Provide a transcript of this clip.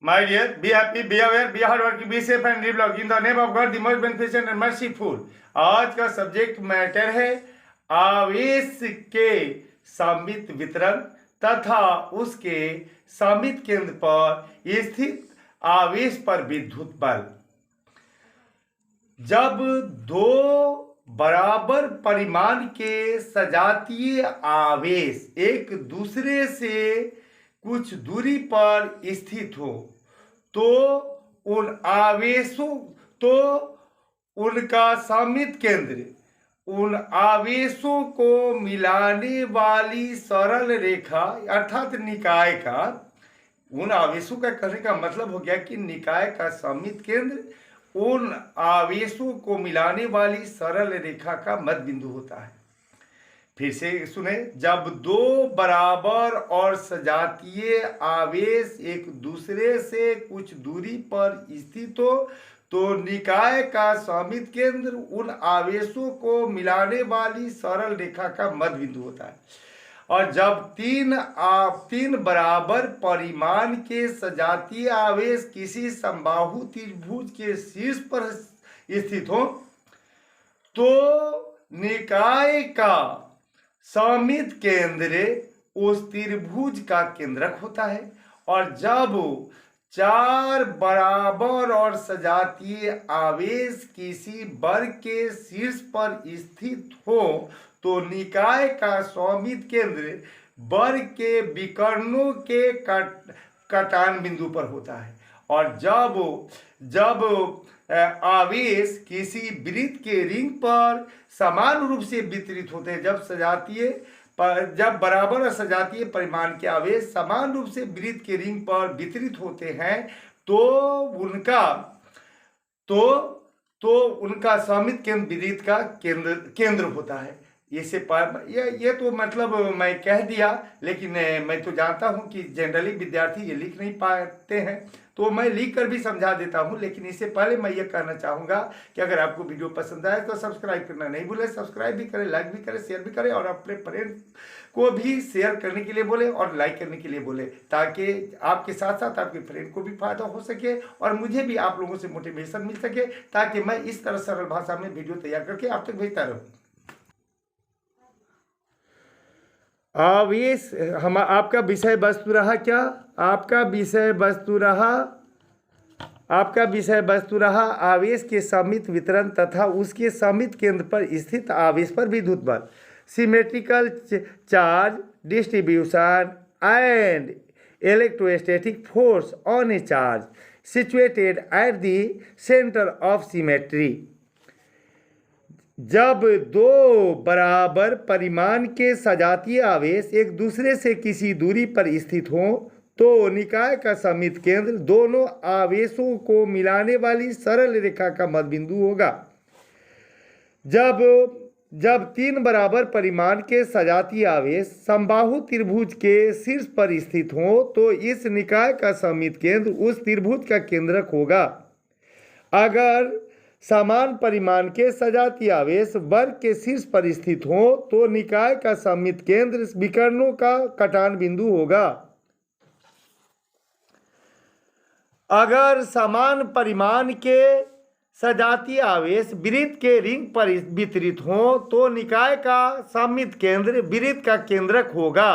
My dear, be happy, be aware, be hardworking, be safe and live long. In the name of God, the most beneficent and merciful. आज का subject matter है आवेश के सममित वितरण तथा उसके सममित केंद्र पर स्थित आवेश पर विद्युत बल। जब दो बराबर परिमाण के सजातीय आवेश एक दूसरे से कुछ दूरी पर स्थित हो तो उन आवेशों तो उनका सममित केंद्र उन आवेशों को मिलाने वाली सरल रेखा अर्थात निकाय का उन आवेशों का कहने का मतलब हो गया कि निकाय का सममित केंद्र उन आवेशों को मिलाने वाली सरल रेखा का मध्य बिंदु होता है। फिर से सुने, जब दो बराबर और सजातीय आवेश एक दूसरे से कुछ दूरी पर स्थित हो तो निकाय का सममित केंद्र उन आवेशों को मिलाने वाली सरल रेखा का मध्य बिंदु होता है। और जब तीन बराबर परिमाण के सजातीय आवेश किसी समबाहु त्रिभुज के शीर्ष पर स्थित हो तो निकाय का सममित केंद्र उस त्रिभुज का केंद्रक होता है। और जब चार बराबर और सजातीय आवेश किसी वर्ग के शीर्ष पर स्थित हो तो निकाय का सममित केंद्र वर्ग के विकर्णों के कटान बिंदु पर होता है। और जब आवेश किसी वृत्त के रिंग पर समान रूप से वितरित होते हैं, जब बराबर और सजातीय परिमाण के आवेश समान रूप से वृत्त के रिंग पर वितरित होते हैं तो उनका सममित केंद्र वृत्त का केंद्र होता है। ये तो मतलब मैं कह दिया, लेकिन मैं तो जानता हूं कि जनरली विद्यार्थी ये लिख नहीं पाते हैं, तो मैं लिख कर भी समझा देता हूं। लेकिन इससे पहले मैं ये कहना चाहूँगा कि अगर आपको वीडियो पसंद आए तो सब्सक्राइब करना नहीं भूलें। सब्सक्राइब भी करें, लाइक भी करें, शेयर भी करें और अपने फ्रेंड को भी शेयर करने के लिए बोले और लाइक करने के लिए बोले, ताकि आपके साथ साथ आपके फ्रेंड को भी फायदा हो सके और मुझे भी आप लोगों से मोटिवेशन मिल सके, ताकि मैं इस तरह सरल भाषा में वीडियो तैयार करके आप तक भेजता रहूँ। आवेश आपका विषय वस्तु रहा क्या? आपका विषय वस्तु रहा आवेश के सममित वितरण तथा उसके सममित केंद्र पर स्थित आवेश पर विद्युत बल, symmetrical charge distribution and electrostatic force on A charge situated at the centre of symmetry. जब दो बराबर परिमाण के सजातीय आवेश एक दूसरे से किसी दूरी पर स्थित हों तो निकाय का सममित केंद्र दोनों आवेशों को मिलाने वाली सरल रेखा का मध्य बिंदु होगा। जब तीन बराबर परिमाण के सजातीय आवेश समबाहु त्रिभुज के शीर्ष पर स्थित हों तो इस निकाय का सममित केंद्र उस त्रिभुज का केंद्रक होगा। अगर समान परिमाण के सजातीय आवेश वर्ग के शीर्ष पर स्थित हो तो निकाय का सममित केंद्र विकर्णों का कटान बिंदु होगा। अगर समान परिमाण के सजातीय आवेश वृत्त के रिंग पर वितरित हो तो निकाय का सममित केंद्र वृत्त का केंद्रक होगा।